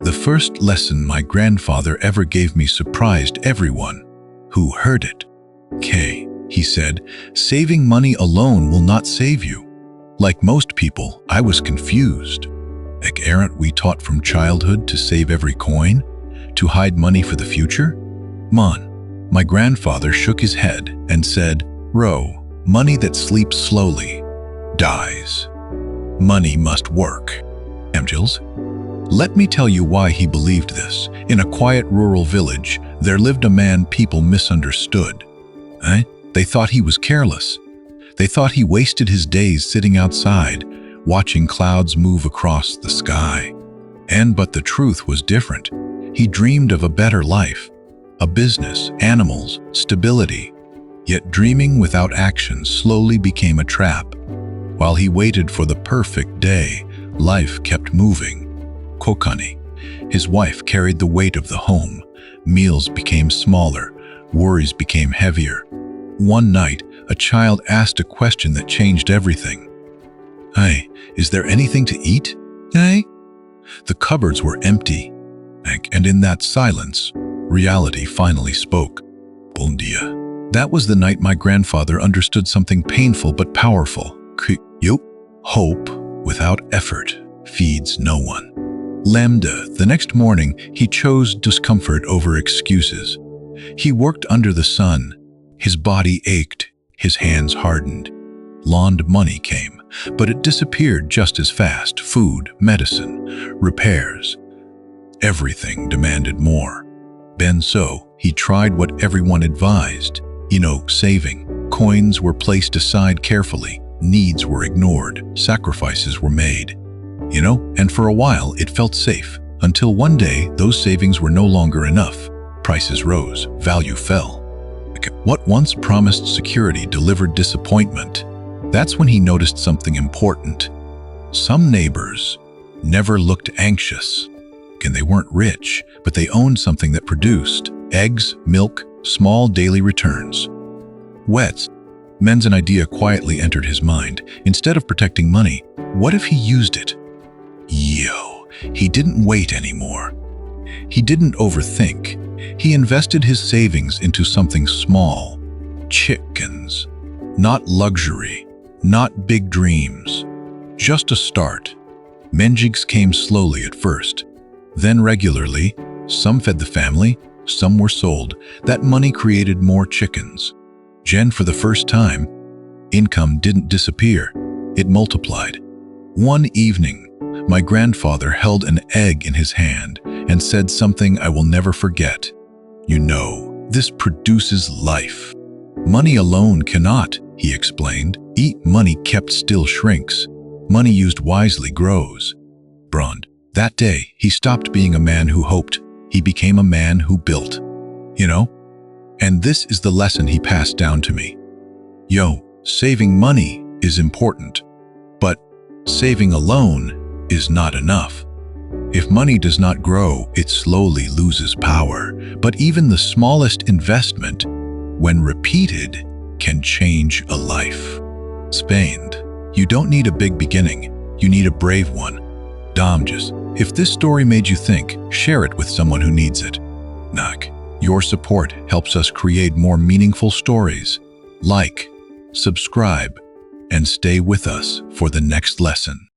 The first lesson my grandfather ever gave me surprised everyone who heard it. "Kay," he said, "saving money alone will not save you." Like most people, I was confused. Aren't we taught from childhood to save every coin? To hide money for the future? My grandfather shook his head and said, "Ro, money that sleeps slowly dies. Money must work." Angels? Let me tell you why he believed this. In a quiet rural village, there lived a man people misunderstood. They thought he was careless. They thought he wasted his days sitting outside, watching clouds move across the sky. But the truth was different. He dreamed of a better life, a business, animals, stability. Yet dreaming without action slowly became a trap. While he waited for the perfect day, life kept moving. Kokani, his wife, carried the weight of the home. Meals became smaller, worries became heavier. One night, a child asked a question that changed everything. "Hey, is there anything to eat?" "Hey?" The cupboards were empty, and in that silence, reality finally spoke. "Bon dia." That was the night my grandfather understood something painful but powerful. Hope without effort feeds no one. Lambda, the next morning, he chose discomfort over excuses. He worked under the sun. His body ached, his hands hardened. Loaned money came, but it disappeared just as fast. Food, medicine, repairs. Everything demanded more. So he tried what everyone advised. Saving. Coins were placed aside carefully. Needs were ignored. Sacrifices were made. And for a while it felt safe, until one day those savings were no longer enough. Prices rose, value fell. What once promised security delivered disappointment. That's when he noticed something important. Some neighbors never looked anxious. They weren't rich, but they owned something that produced eggs, milk, small daily returns. An idea quietly entered his mind. Instead of protecting money, what if he used it? He didn't wait anymore. He didn't overthink. He invested his savings into something small. Chickens. Not luxury, not big dreams. Just a start. Menjigs came slowly at first. Then regularly, some fed the family, some were sold. That money created more chickens. For the first time, income didn't disappear, it multiplied. One evening, my grandfather held an egg in his hand and said something I will never forget. This produces life. Money alone cannot, he explained. Eat money kept still shrinks. Money used wisely grows. That day, he stopped being a man who hoped. He became a man who built. And this is the lesson he passed down to me. Saving money is important, but saving alone is not enough. If money does not grow, it slowly loses power. But even the smallest investment, when repeated, can change a life. You don't need a big beginning, you need a brave one. If this story made you think, share it with someone who needs it. Your support helps us create more meaningful stories. Like, subscribe, and stay with us for the next lesson.